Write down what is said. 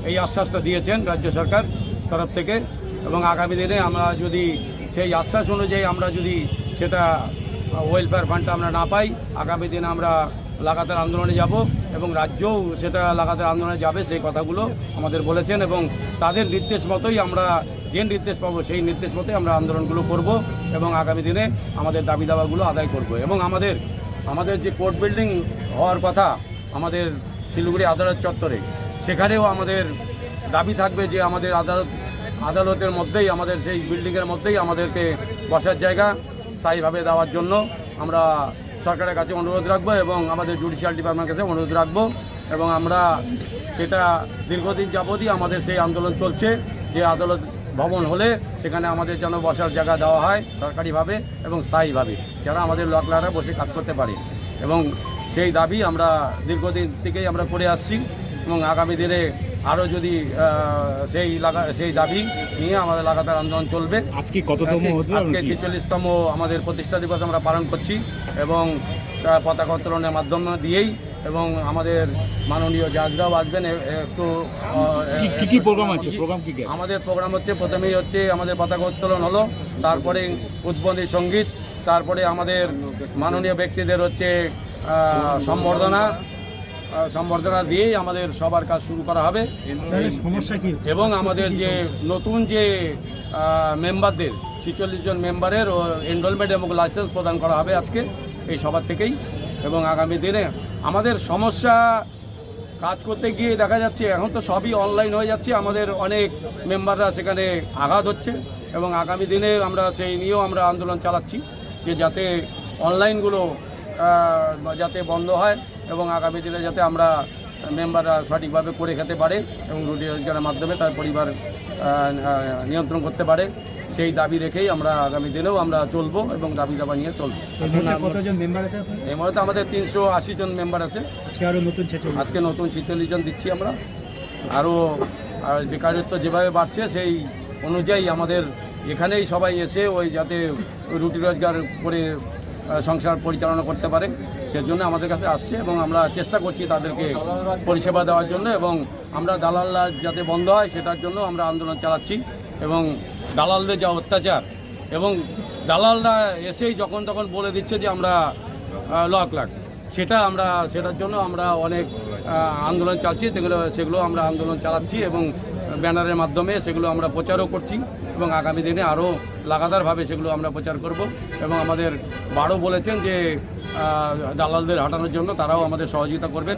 এই আশ্বাসটা দিয়েছেন রাজ্য সরকার তরফ থেকে এবং আগামী দিনে আমরা যদি সেই আশ্বাস অনুযায়ী আমরা যদি সেটা ওয়েলফেয়ার ফান্ডটা আমরা না পাই, আগামী দিনে আমরা লাগাতার আন্দোলনে যাব এবং রাজ্যও সেটা লাগাতার আন্দোলনে যাবে, সেই কথাগুলো আমাদের বলেছেন এবং তাদের নির্দেশ মতোই আমরা যে নির্দেশ পাবো সেই নির্দেশ মতোই আমরা আন্দোলনগুলো করব এবং আগামী দিনে আমাদের দাবি দাবাগুলো আদায় করব। এবং আমাদের যে কোর্ট বিল্ডিং হওয়ার কথা আমাদের শিলিগুড়ি আদালত চত্বরে, সেখানেও আমাদের দাবি থাকবে যে আমাদের আদালতের মধ্যেই, আমাদের সেই বিল্ডিংয়ের মধ্যেই আমাদেরকে বসার জায়গা স্থায়ীভাবে দেওয়ার জন্য আমরা সরকারের কাছে অনুরোধ রাখবো এবং আমাদের জুডিশিয়াল ডিপার্টমেন্টের কাছে অনুরোধ রাখবো। এবং আমরা সেটা দীর্ঘদিন যাবতই আমাদের সেই আন্দোলন চলছে যে আদালত ভবন হলে সেখানে আমাদের যেন বসার জায়গা দেওয়া হয় সরকারিভাবে এবং স্থায়ীভাবে, যারা আমাদের লোকলারা বসে কাজ করতে পারে। এবং সেই দাবি আমরা দীর্ঘদিন থেকেই আমরা করে আসছি এবং আগামী দিনে আরও যদি সেই দাবি নিয়ে আমাদের লাগাতার আন্দোলন চলবে। আজকে কততম? আজকে 46তম আমাদের প্রতিষ্ঠা দিবস আমরা পালন করছি এবং পতাকা উত্তোলনের মাধ্যম দিয়েই এবং আমাদের মাননীয় জাজরাও আসবেন। একটু কি প্রোগ্রাম আছে? আমাদের প্রোগ্রাম হচ্ছে, প্রথমেই হচ্ছে আমাদের পতাকা উত্তোলন হলো, তারপরে উদ্বোধনী সঙ্গীত, তারপরে আমাদের মাননীয় ব্যক্তিদের হচ্ছে সম্বর্ধনা দিয়েই আমাদের সবার কাজ শুরু করা হবে। এবং আমাদের যে নতুন যে মেম্বারদের 46 জন মেম্বারের এনরোলমেন্ট এবং লাইসেন্স প্রদান করা হবে আজকে এই সবার থেকেই। এবং আগামী দিনে আমাদের সমস্যা কাজ করতে গিয়ে দেখা যাচ্ছে এখন তো সবই অনলাইন হয়ে যাচ্ছে, আমাদের অনেক মেম্বাররা সেখানে আঘাত হচ্ছে এবং আগামী দিনে আমরা সেই নিয়েও আমরা আন্দোলন চালাচ্ছি যে যাতে অনলাইনগুলো যাতে বন্ধ হয় এবং আগামী দিনে যাতে আমরা মেম্বাররা সঠিকভাবে করে খেতে পারে এবং রুটি রোজগারের মাধ্যমে তার পরিবার নিয়ন্ত্রণ করতে পারে, সেই দাবি রেখেই আমরা আগামী দিনেও আমরা চলবো এবং দাবি দাবা নিয়ে চলবো। কতজন মেম্বার আছে এই মুহূর্তে আমাদের 380 জন মেম্বার আছে। আজকে নতুন 46 জন দিচ্ছি আমরা। আরও বেকারত্ব যেভাবে বাড়ছে সেই অনুযায়ী আমাদের এখানেই সবাই এসে ওই যাতে রুটি রোজগার করে সংসার পরিচালনা করতে পারে সেজন্য আমাদের কাছে আসছে এবং আমরা চেষ্টা করছি তাদেরকে পরিষেবা দেওয়ার জন্য এবং আমরা দালালরা যাতে বন্ধ হয় সেটার জন্য আমরা আন্দোলন চালাচ্ছি। এবং দালালদের যা অত্যাচার এবং দালালরা এসেই যখন তখন বলে দিচ্ছে যে আমরা লাখ সেটার জন্য আমরা অনেক আন্দোলন চালাচ্ছি, সেগুলো আমরা আন্দোলন চালাচ্ছি এবং ব্যানারের মাধ্যমে সেগুলো আমরা প্রচারও করছি এবং আগামী দিনে আরও লাগাতারভাবে সেগুলো আমরা প্রচার করব। এবং আমাদের বারও বলেছেন যে দালালদের হটানোর জন্য তারাও আমাদের সহযোগিতা করবেন।